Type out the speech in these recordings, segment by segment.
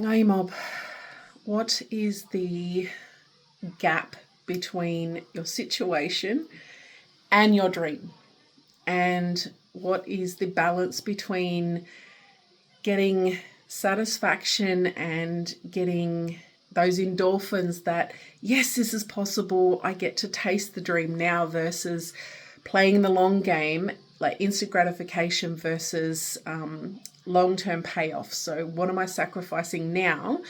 Hey Mob, what is the gap between your situation and your dream? And what is the balance between getting satisfaction and getting those endorphins that, yes, this is possible, I get to taste the dream now, versus playing the long game, like instant gratification versus long-term payoff. So what am I sacrificing now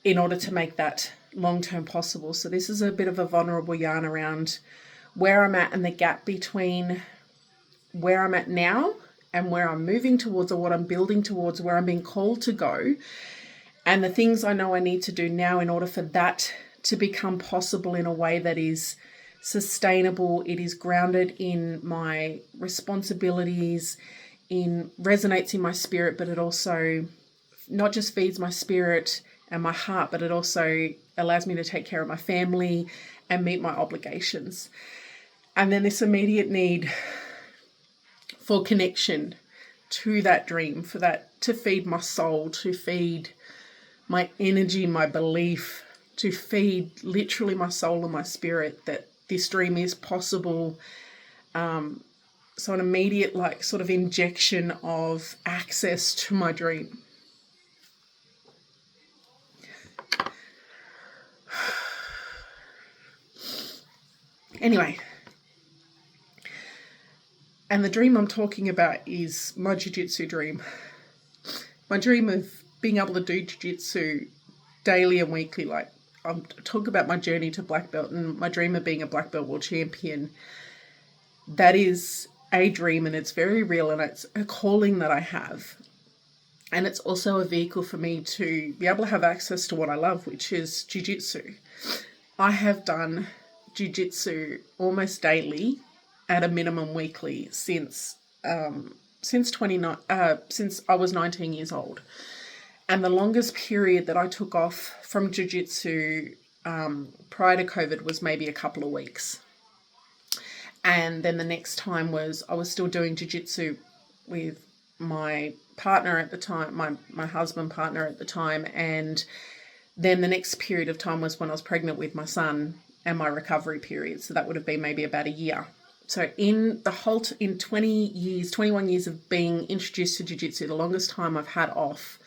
in order to make that long-term possible? So this is a bit of a vulnerable yarn around where I'm at and the gap between where I'm at now and where I'm moving towards, or what I'm building towards, where I'm being called to go, and the things I know I need to do now in order for that to become possible in a way that is sustainable. It is grounded in my responsibilities, resonates in my spirit, but it also not just feeds my spirit and my heart, but it also allows me to take care of my family and meet my obligations. And then this immediate need for connection to that dream, for that to feed my soul, to feed my energy, my belief, to feed literally my soul and my spirit that this dream is possible. So an immediate sort of injection of access to my dream. Anyway, and the dream I'm talking about is my Jiu-Jitsu dream. My dream of being able to do Jiu-Jitsu daily and weekly. I'm talking about my journey to black belt and my dream of being a black belt world champion. That is a dream, and it's very real, and it's a calling that I have. And it's also a vehicle for me to be able to have access to what I love, which is Jiu-Jitsu. I have done Jiu-Jitsu almost daily, at a minimum weekly, since I was 19 years old. And the longest period that I took off from Jiu-Jitsu prior to COVID was maybe a couple of weeks. And then the next time was I was still doing Jiu-Jitsu with my partner at the time, my husband partner at the time. And then the next period of time was when I was pregnant with my son and my recovery period. So that would have been maybe about a year. So in 21 years of being introduced to Jiu-Jitsu, the longest time I've had off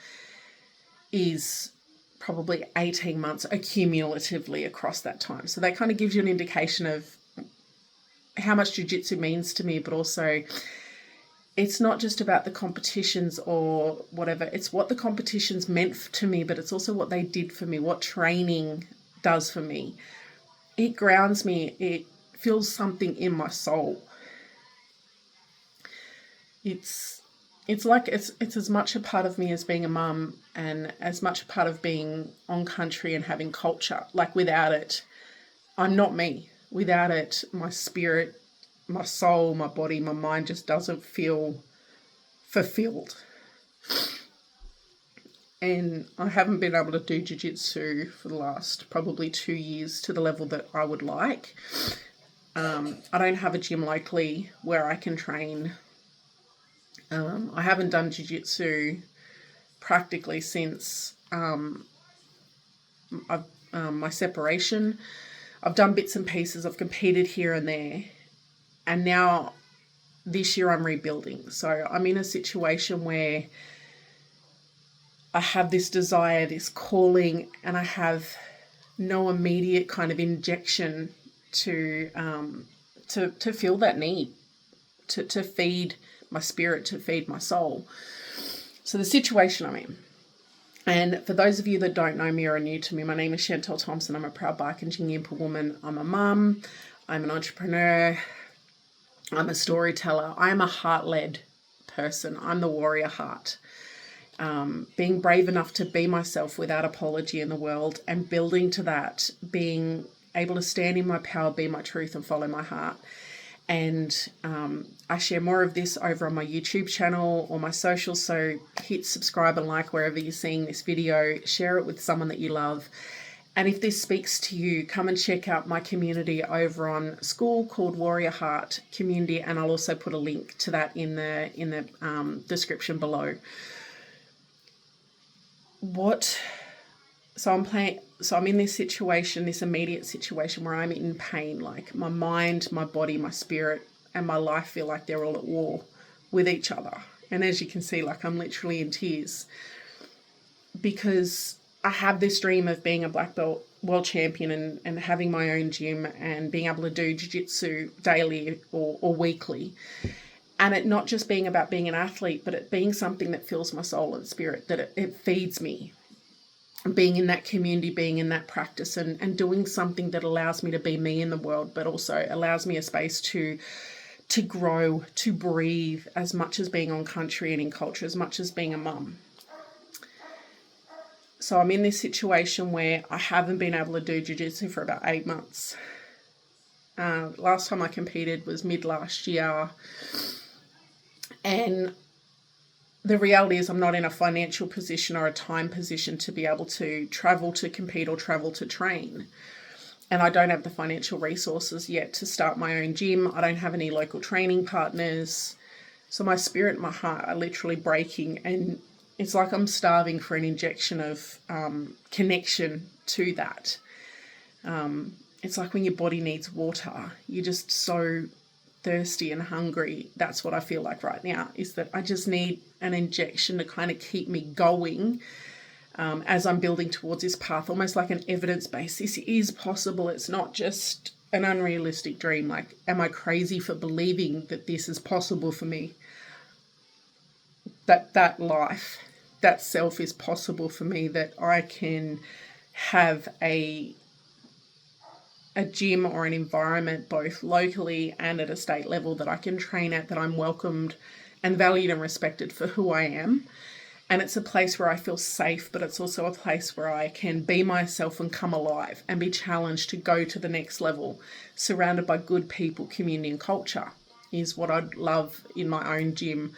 is probably 18 months accumulatively across that time. So that kind of gives you an indication of how much Jiu-Jitsu means to me, but also it's not just about the competitions or whatever. It's what the competitions meant to me, but it's also what they did for me, what training does for me. It grounds me. It feels something in my soul. It's as much a part of me as being a mum, and as much a part of being on country and having culture. Without it, I'm not me. Without it, my spirit, my soul, my body, my mind just doesn't feel fulfilled. And I haven't been able to do Jiu-Jitsu for the last probably 2 years to the level that I would like. I don't have a gym locally where I can train. I haven't done Jiu-Jitsu practically since my separation. I've done bits and pieces. I've competed here and there. And now this year I'm rebuilding. So I'm in a situation where I have this desire, this calling, and I have no immediate kind of injection to feel that need, to feed my spirit, to feed my soul. So the situation I'm in. And for those of you that don't know me or are new to me, my name is Chantel Thompson. I'm a proud Bark and Jingimpa woman. I'm a mum. I'm an entrepreneur. I'm a storyteller. I'm a heart-led person. I'm the warrior heart. Being brave enough to be myself without apology in the world, and building to that, being able to stand in my power, be my truth, and follow my heart. And I share more of this over on my YouTube channel or my socials, so hit subscribe and like wherever you're seeing this video. Share it with someone that you love. And if this speaks to you, come and check out my community over on School called Warrior Heart Community, and I'll also put a link to that in the description below. I'm in this situation, this immediate situation where I'm in pain. Like my mind, my body, my spirit, and my life feel like they're all at war with each other. And as you can see, like I'm literally in tears because I have this dream of being a black belt world champion and having my own gym and being able to do jiu-jitsu daily or weekly. And it not just being about being an athlete, but it being something that fills my soul and spirit, that it feeds me. Being in that community, being in that practice and doing something that allows me to be me in the world, but also allows me a space to grow, to breathe, as much as being on country and in culture, as much as being a mum. So I'm in this situation where I haven't been able to do jiu-jitsu for about 8 months. Last time I competed was mid last year. And the reality is I'm not in a financial position or a time position to be able to travel to compete or travel to train. And I don't have the financial resources yet to start my own gym. I don't have any local training partners. So my spirit and my heart are literally breaking, and it's like I'm starving for an injection of connection to that. It's like when your body needs water, you're just so thirsty and hungry. That's what I feel like right now, is that I just need an injection to kind of keep me going as I'm building towards this path, almost like an evidence base. This is possible. It's not just an unrealistic dream. Like, am I crazy for believing that this is possible for me? That life, that self is possible for me, that I can have a gym or an environment both locally and at a state level that I can train at, that I'm welcomed and valued and respected for who I am. And it's a place where I feel safe, but it's also a place where I can be myself and come alive and be challenged to go to the next level, surrounded by good people, community and culture is what I'd love in my own gym.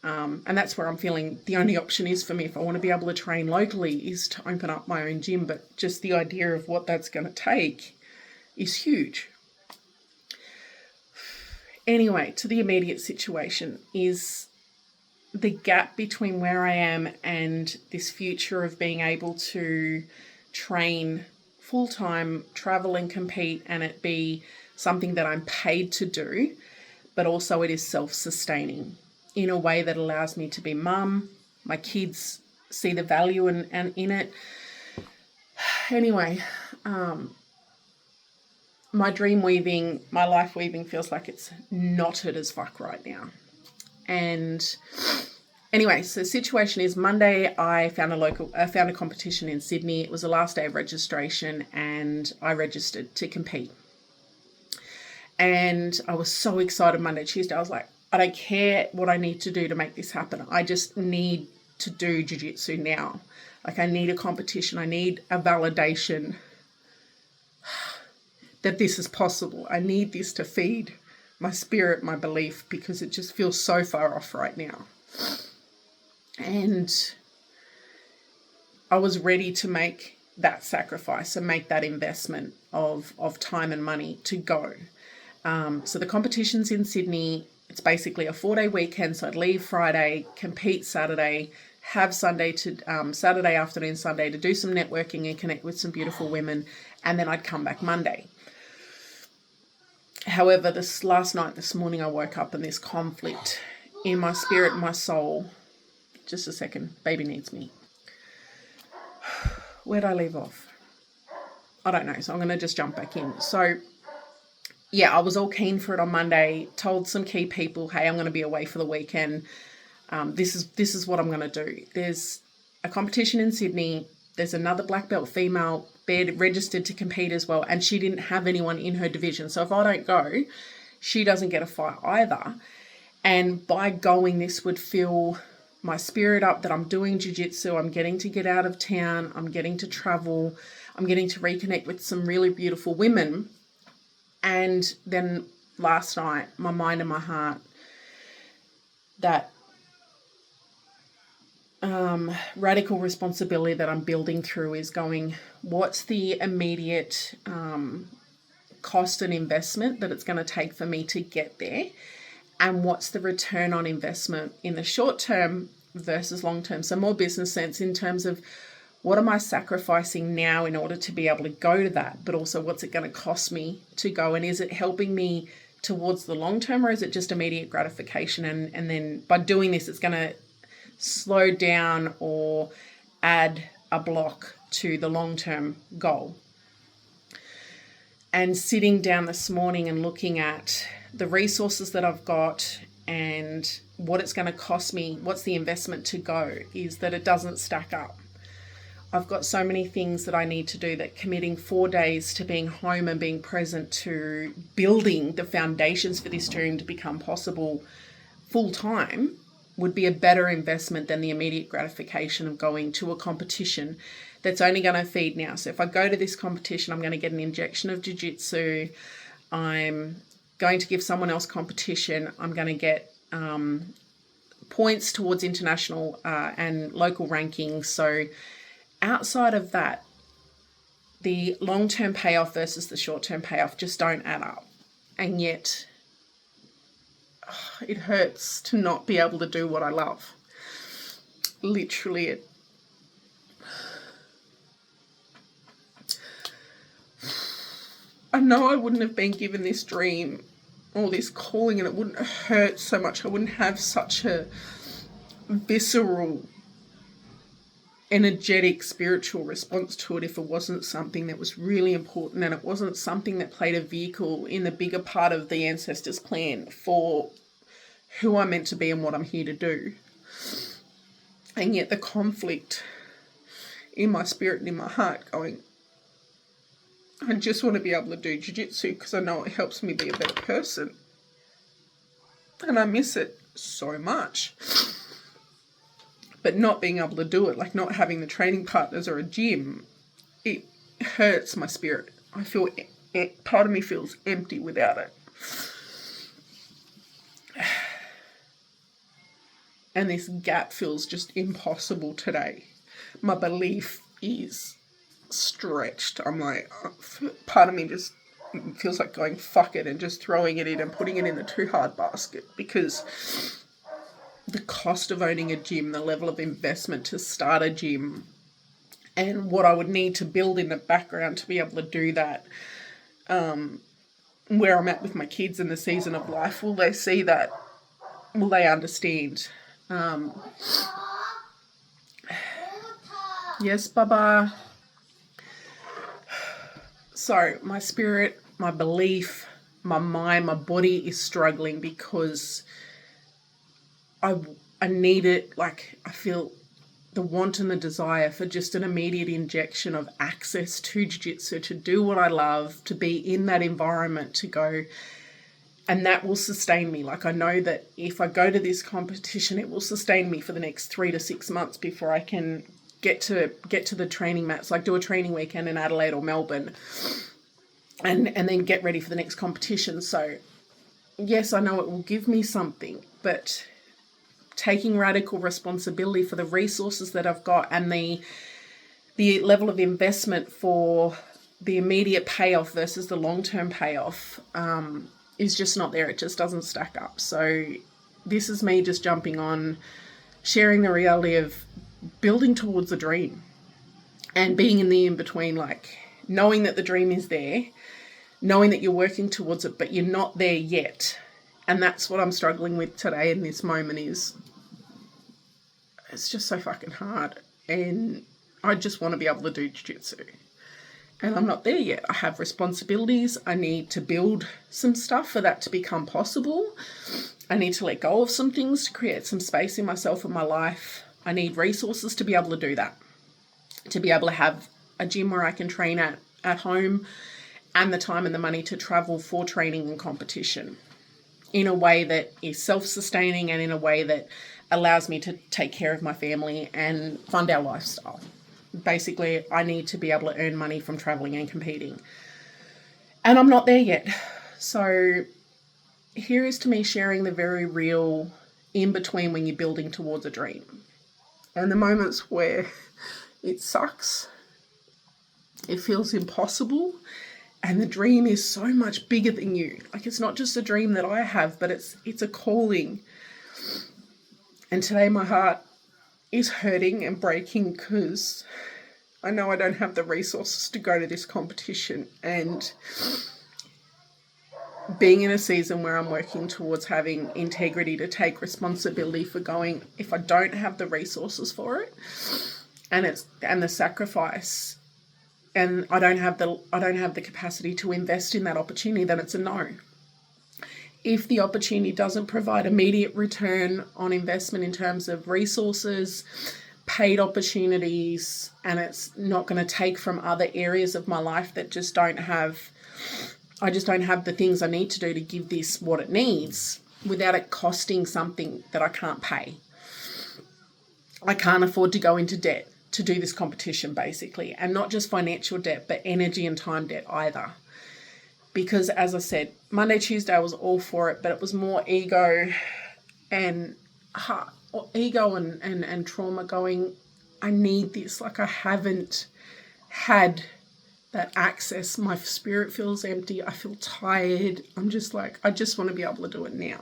And that's where I'm feeling the only option is for me, if I want to be able to train locally, is to open up my own gym. But just the idea of what that's going to take is huge. Anyway, to the immediate situation is the gap between where I am and this future of being able to train full-time, travel and compete, and it be something that I'm paid to do, but also it is self-sustaining in a way that allows me to be mum. My kids see the value in it. Anyway, my dream weaving, my life weaving feels like it's knotted as fuck right now. And anyway, so the situation is Monday I found a competition in Sydney. It was the last day of registration and I registered to compete. And I was so excited Monday, Tuesday. I was like, I don't care what I need to do to make this happen. I just need to do jiu-jitsu now. Like, I need a competition. I need a validation that this is possible. I need this to feed my spirit, my belief, because it just feels so far off right now. And I was ready to make that sacrifice and make that investment of time and money to go. So the competition's in Sydney. It's basically a 4-day weekend. So I'd leave Friday, compete Saturday, have Saturday afternoon, Sunday to do some networking and connect with some beautiful women. And then I'd come back Monday. However, this morning, I woke up in this conflict in my spirit and my soul. Just a second, baby needs me. Where'd I leave off? I don't know, so I'm going to just jump back in. So, yeah, I was all keen for it on Monday, told some key people, hey, I'm going to be away for the weekend. This is what I'm going to do. There's a competition in Sydney. There's another black belt female registered to compete as well, and she didn't have anyone in her division. So if I don't go, she doesn't get a fight either. And by going, this would fill my spirit up that I'm doing jiu-jitsu. I'm getting to get out of town. I'm getting to travel. I'm getting to reconnect with some really beautiful women. And then last night, my mind and my heart, that radical responsibility that I'm building through is going, what's the immediate cost and investment that it's going to take for me to get there? And what's the return on investment in the short term versus long term. So more business sense in terms of what am I sacrificing now in order to be able to go to that, but also what's it going to cost me to go, and is it helping me towards the long term, or is it just immediate gratification? And then by doing this, it's going to slow down or add a block to the long term goal. And sitting down this morning and looking at the resources that I've got and what it's going to cost me, what's the investment to go, is that it doesn't stack up. I've got so many things that I need to do that committing 4 days to being home and being present to building the foundations for this dream to become possible full time would be a better investment than the immediate gratification of going to a competition that's only going to feed now. So if I go to this competition, I'm going to get an injection of Jiu-Jitsu. I'm going to give someone else competition. I'm going to get points towards international and local rankings. So outside of that, the long-term payoff versus the short-term payoff just don't add up. And yet it hurts to not be able to do what I love. Literally, I know I wouldn't have been given this dream or this calling, and it wouldn't hurt so much. I wouldn't have such a visceral, energetic, spiritual response to it if it wasn't something that was really important, and it wasn't something that played a vehicle in the bigger part of the ancestors' plan for who I'm meant to be and what I'm here to do. And yet the conflict in my spirit and in my heart going, I just want to be able to do Jiu-Jitsu because I know it helps me be a better person. And I miss it so much. But not being able to do it, like not having the training partners or a gym, it hurts my spirit. I feel, part of me feels empty without it. And this gap feels just impossible today. My belief is stretched. I'm like, part of me just feels like going fuck it and just throwing it in and putting it in the too hard basket, because the cost of owning a gym, the level of investment to start a gym, and what I would need to build in the background to be able to do that, where I'm at with my kids in the season of life, will they see that? Will they understand? Yes, Baba. So my spirit, my belief, my mind, my body is struggling because I need it. Like, I feel the want and the desire for just an immediate injection of access to Jiu-Jitsu, to do what I love, to be in that environment, to go, and that will sustain me. Like, I know that if I go to this competition, it will sustain me for the next 3 to 6 months before I can get to the training mats, like do a training weekend in Adelaide or Melbourne, and then get ready for the next competition. So yes, I know it will give me something, but taking radical responsibility for the resources that I've got and the level of investment for the immediate payoff versus the long-term payoff is just not there. It just doesn't stack up. So this is me just jumping on, sharing the reality of building towards a dream and being in the in-between, like knowing that the dream is there, knowing that you're working towards it, but you're not there yet. And that's what I'm struggling with today in this moment. Is it's just so fucking hard, and I just want to be able to do Jiu-Jitsu, and I'm not there yet. I have responsibilities. I need to build some stuff for that to become possible. I need to let go of some things to create some space in myself and my life. I need resources to be able to do that, to be able to have a gym where I can train at home, and the time and the money to travel for training and competition in a way that is self-sustaining and in a way that allows me to take care of my family and fund our lifestyle. Basically, I need to be able to earn money from traveling and competing. And I'm not there yet. So here is to me sharing the very real in-between when you're building towards a dream. And the moments where it sucks, it feels impossible, and the dream is so much bigger than you. Like, it's not just a dream that I have, but it's a calling. And today my heart is hurting and breaking because I know I don't have the resources to go to this competition, and being in a season where I'm working towards having integrity to take responsibility for going, if I don't have the resources for it, and the sacrifice, and I don't have the capacity to invest in that opportunity, then it's a no. If the opportunity doesn't provide immediate return on investment in terms of resources, paid opportunities, and it's not going to take from other areas of my life that just don't have the things I need to do to give this what it needs without it costing something that I can't pay. I can't afford to go into debt to do this competition, basically, and not just financial debt, but energy and time debt either. Because as I said, Monday, Tuesday, I was all for it, but it was more ego and trauma going, I need this. Like, I haven't had that access. My spirit feels empty. I feel tired. I'm just like, I just want to be able to do it now.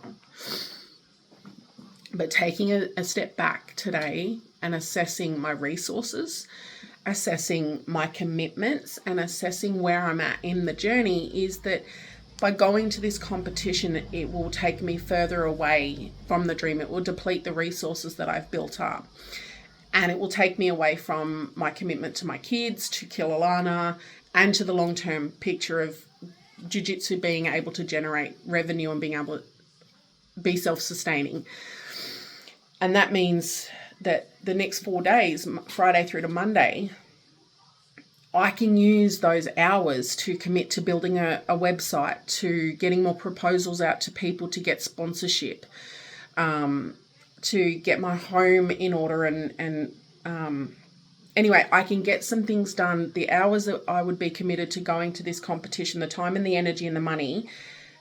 But taking a step back today and assessing my resources, assessing my commitments, and assessing where I'm at in the journey is that by going to this competition, it will take me further away from the dream. It will deplete the resources that I've built up. And it will take me away from my commitment to my kids, to Kilalana, and to the long-term picture of Jiu-Jitsu being able to generate revenue and being able to be self-sustaining. And that means that the next 4 days, Friday through to Monday, I can use those hours to commit to building a website, to getting more proposals out to people to get sponsorship, to get my home in order anyway, I can get some things done. The hours that I would be committed to going to this competition, the time and the energy and the money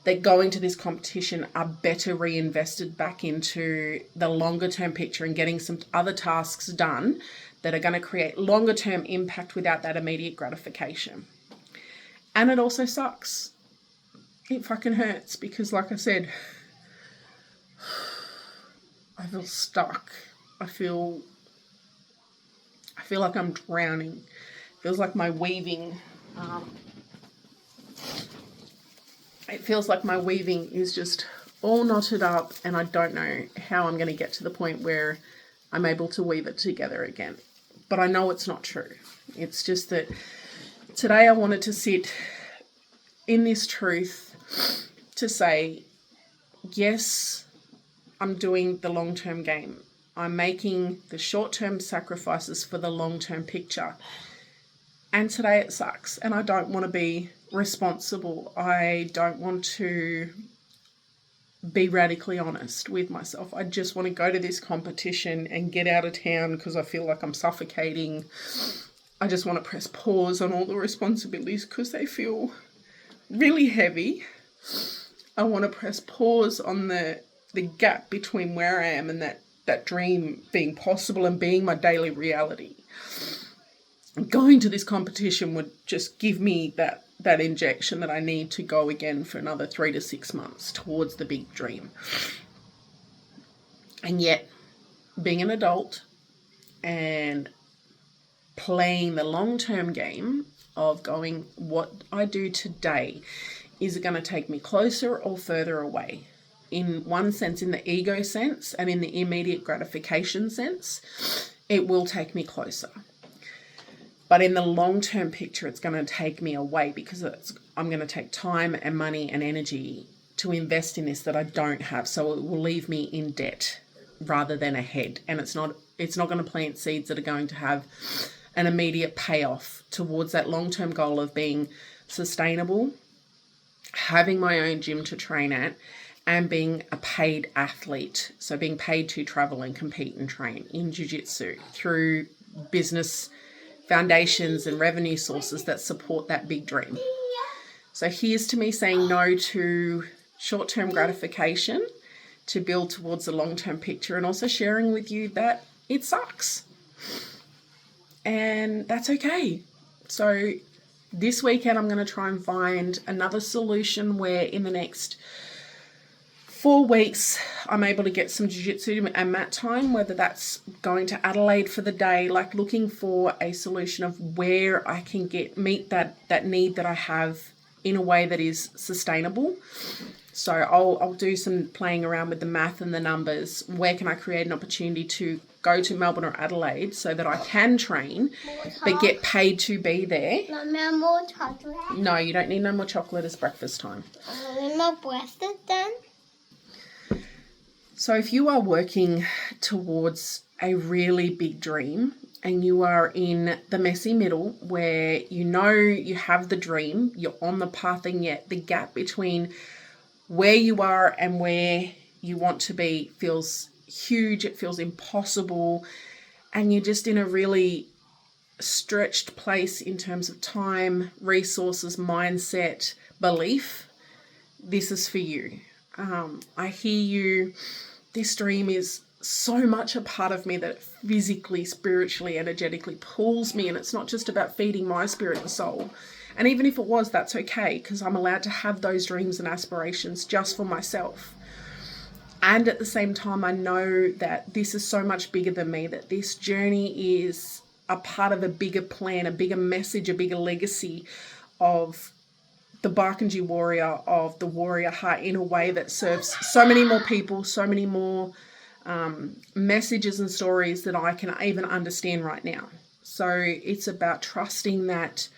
that going to this competition are better reinvested back into the longer term picture and getting some other tasks done that are going to create longer term impact without that immediate gratification. And it also sucks. It fucking hurts because, like I said, I feel stuck. I feel like I'm drowning. It feels like my weaving is just all knotted up, and I don't know how I'm going to get to the point where I'm able to weave it together again. But I know it's not true. It's just that today I wanted to sit in this truth to say, yes, I'm doing the long-term game. I'm making the short-term sacrifices for the long-term picture. And today it sucks. And I don't want to be responsible. I don't want to be radically honest with myself. I just want to go to this competition and get out of town because I feel like I'm suffocating. I just want to press pause on all the responsibilities because they feel really heavy. I want to press pause on the gap between where I am and that dream being possible and being my daily reality. Going to this competition would just give me that injection that I need to go again for another 3 to 6 months towards the big dream. And yet, being an adult and playing the long-term game of going, what I do today, is it going to take me closer or further away? In one sense, in the ego sense, and in the immediate gratification sense, it will take me closer. But in the long-term picture, it's going to take me away because I'm going to take time and money and energy to invest in this that I don't have. So it will leave me in debt rather than ahead. And it's not going to plant seeds that are going to have an immediate payoff towards that long-term goal of being sustainable, having my own gym to train at, and being a paid athlete. So being paid to travel and compete and train in Jiu-Jitsu through business foundations and revenue sources that support that big dream. So here's to me saying no to short-term gratification to build towards the long-term picture, and also sharing with you that it sucks. And that's okay. So this weekend I'm going to try and find another solution where in the next 4 weeks, I'm able to get some jiu-jitsu and mat time, whether that's going to Adelaide for the day, like looking for a solution of where I can meet that need that I have in a way that is sustainable. So I'll do some playing around with the math and the numbers. Where can I create an opportunity to go to Melbourne or Adelaide so that I can train but get paid to be there? More chocolate? No, you don't need no more chocolate. It's breakfast time. No breakfast then? So if you are working towards a really big dream and you are in the messy middle where you know you have the dream, you're on the path, and yet the gap between where you are and where you want to be feels huge, it feels impossible, and you're just in a really stretched place in terms of time, resources, mindset, belief, this is for you. I hear you. This dream is so much a part of me that it physically, spiritually, energetically pulls me, and it's not just about feeding my spirit and soul. And even if it was, that's okay, because I'm allowed to have those dreams and aspirations just for myself. And at the same time, I know that this is so much bigger than me, that this journey is a part of a bigger plan, a bigger message, a bigger legacy of the Barkindji warrior, of the warrior heart, in a way that serves so many more people, so many more messages and stories that I can even understand right now. So it's about trusting that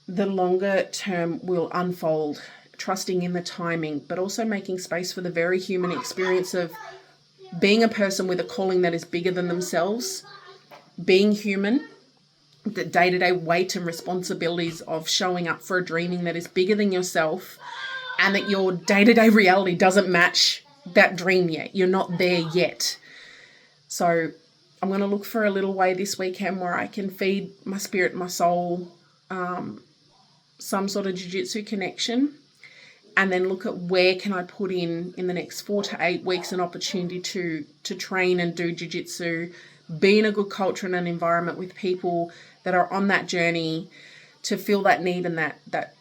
the longer term will unfold, trusting in the timing, but also making space for the very human experience of being a person with a calling that is bigger than themselves, being human, the day-to-day weight and responsibilities of showing up for a dreaming that is bigger than yourself, and that your day-to-day reality doesn't match that dream yet. You're not there yet. So I'm going to look for a little way this weekend where I can feed my spirit, my soul, some sort of jiu-jitsu connection, and then look at where can I put in the next 4 to 8 weeks an opportunity to train and do jiu-jitsu, be in a good culture and an environment with people that are on that journey, to feel that need and that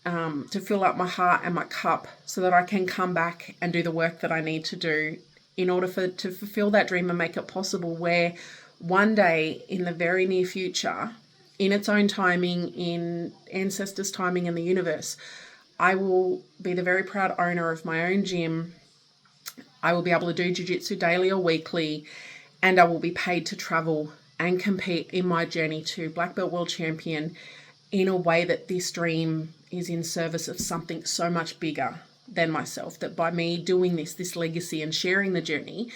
to fill up my heart and my cup so that I can come back and do the work that I need to do in order to fulfill that dream and make it possible, where one day in the very near future, in its own timing, in ancestors' timing in the universe, I will be the very proud owner of my own gym. I will be able to do jiu-jitsu daily or weekly, and I will be paid to travel and compete in my journey to Black Belt World Champion in a way that this dream is in service of something so much bigger than myself, that by me doing this legacy and sharing the journey,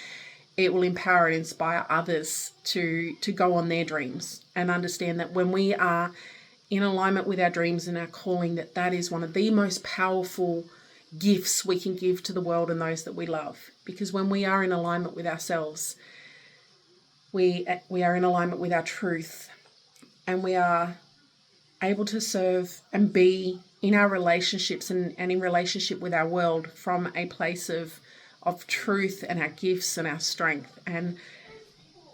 it will empower and inspire others to go on their dreams, and understand that when we are in alignment with our dreams and our calling, that is one of the most powerful gifts we can give to the world and those that we love. Because when we are in alignment with ourselves, we are in alignment with our truth, and we are able to serve and be in our relationships and in relationship with our world from a place of truth and our gifts and our strength. And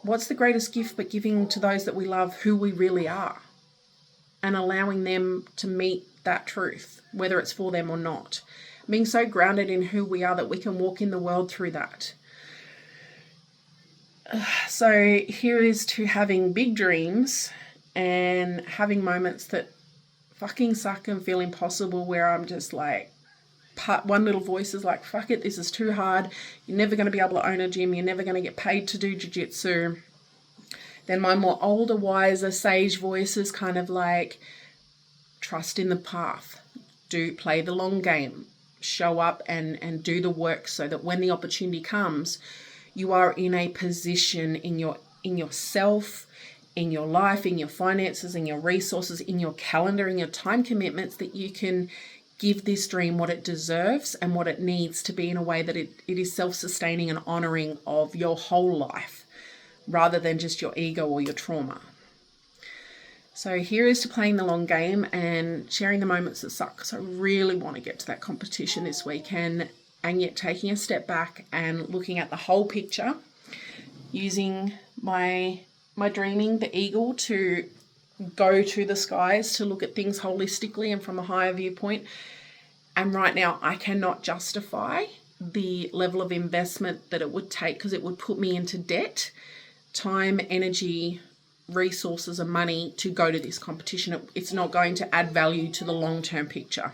what's the greatest gift but giving to those that we love who we really are, and allowing them to meet that truth, whether it's for them or not. Being so grounded in who we are that we can walk in the world through that. So here is to having big dreams and having moments that fucking suck and feel impossible, where I'm just like, one little voice is like, fuck it, this is too hard. You're never going to be able to own a gym. You're never going to get paid to do jiu-jitsu. Then my more older, wiser, sage voice is kind of like, trust in the path. Play the long game. Show up and do the work, so that when the opportunity comes, you are in a position in yourself, in your life, in your finances, in your resources, in your calendar, in your time commitments, that you can give this dream what it deserves and what it needs to be, in a way that it is self-sustaining and honoring of your whole life, rather than just your ego or your trauma. So here is to playing the long game and sharing the moments that suck. So I really want to get to that competition this weekend, and yet taking a step back and looking at the whole picture, using my dreaming, the eagle, to go to the skies, to look at things holistically and from a higher viewpoint, And right now I cannot justify the level of investment that it would take, because it would put me into debt, time, energy, resources and money to go to this competition. It's not going to add value to the long-term picture.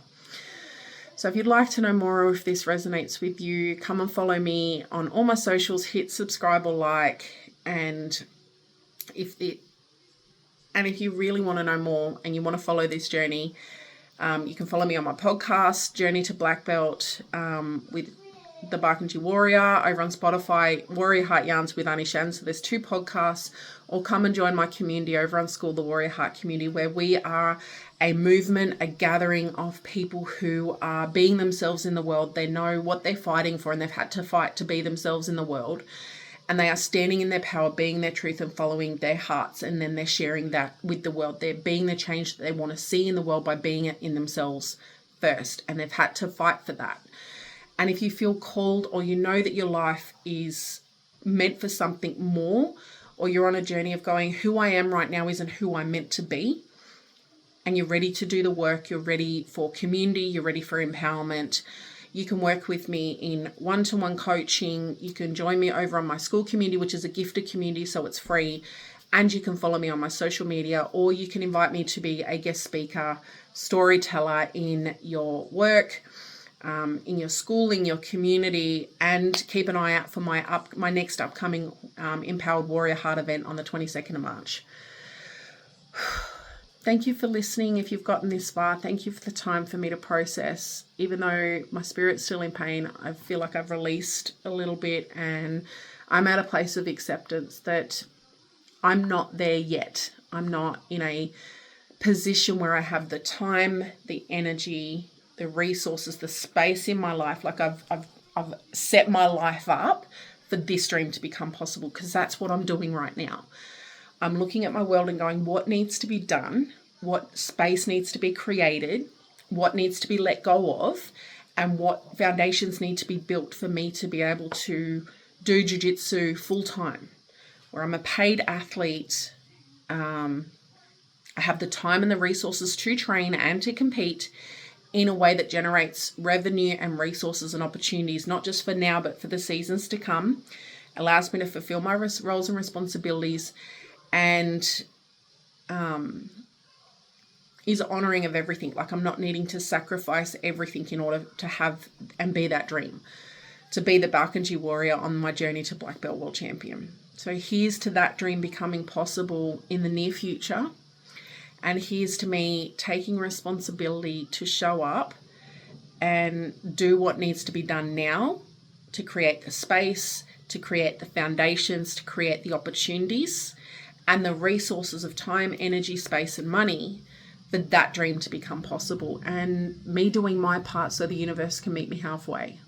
So if you'd like to know more, or if this resonates with you, come and follow me on all my socials, hit subscribe or like. And if you really want to know more and you want to follow this journey, you can follow me on my podcast, Journey to Black Belt, with the Barkindji Warrior, over on Spotify, Warrior Heart Yarns with Annie Shan. So there's 2 podcasts. Or come and join my community over on School, the Warrior Heart Community, where we are a movement, a gathering of people who are being themselves in the world. They know what they're fighting for, and they've had to fight to be themselves in the world. And they are standing in their power, being their truth and following their hearts. And then they're sharing that with the world. They're being the change that they want to see in the world by being it in themselves first. And they've had to fight for that. And if you feel called, or you know that your life is meant for something more, or you're on a journey of going, who I am right now isn't who I'm meant to be, and you're ready to do the work, you're ready for community, you're ready for empowerment, you can work with me in one-to-one coaching. You can join me over on my school community, which is a gifted community, so it's free. And you can follow me on my social media, or you can invite me to be a guest speaker, storyteller in your work, in your school, in your community, and keep an eye out for my next upcoming Empowered Warrior Heart event on the 22nd of March. Thank you for listening. If you've gotten this far, thank you for the time for me to process. Even though my spirit's still in pain, I feel like I've released a little bit, and I'm at a place of acceptance that I'm not there yet. I'm not in a position where I have the time, the energy, the resources, the space in my life. Like I've set my life up for this dream to become possible, because that's what I'm doing right now. I'm looking at my world and going, what needs to be done? What space needs to be created? What needs to be let go of? And what foundations need to be built for me to be able to do Jiu-Jitsu full time, where I'm a paid athlete. I have the time and the resources to train and to compete in a way that generates revenue and resources and opportunities, not just for now, but for the seasons to come. Allows me to fulfill my roles and responsibilities, and is honoring of everything. Like I'm not needing to sacrifice everything in order to have and be that dream, to be the Barkindji Warrior on my journey to Black Belt World Champion. So here's to that dream becoming possible in the near future. And here's to me taking responsibility to show up and do what needs to be done now to create the space, to create the foundations, to create the opportunities and the resources of time, energy, space, and money for that dream to become possible. And me doing my part so the universe can meet me halfway.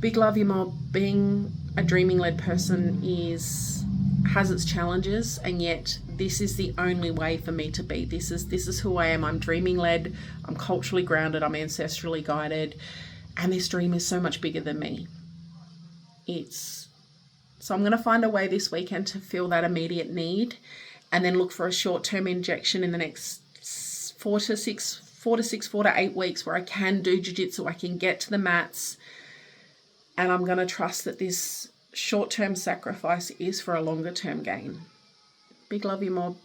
Big love you, Mob. Being a dreaming-led person has its challenges, and yet this is the only way for me to be. This is who I am. I'm dreaming-led. I'm culturally grounded. I'm ancestrally guided, and this dream is so much bigger than me. So I'm going to find a way this weekend to fill that immediate need, and then look for a short-term injection in the next 4 to 8 weeks where I can do jiu-jitsu. I can get to the mats, and I'm going to trust that this short-term sacrifice is for a longer-term gain. Big love you, Mob.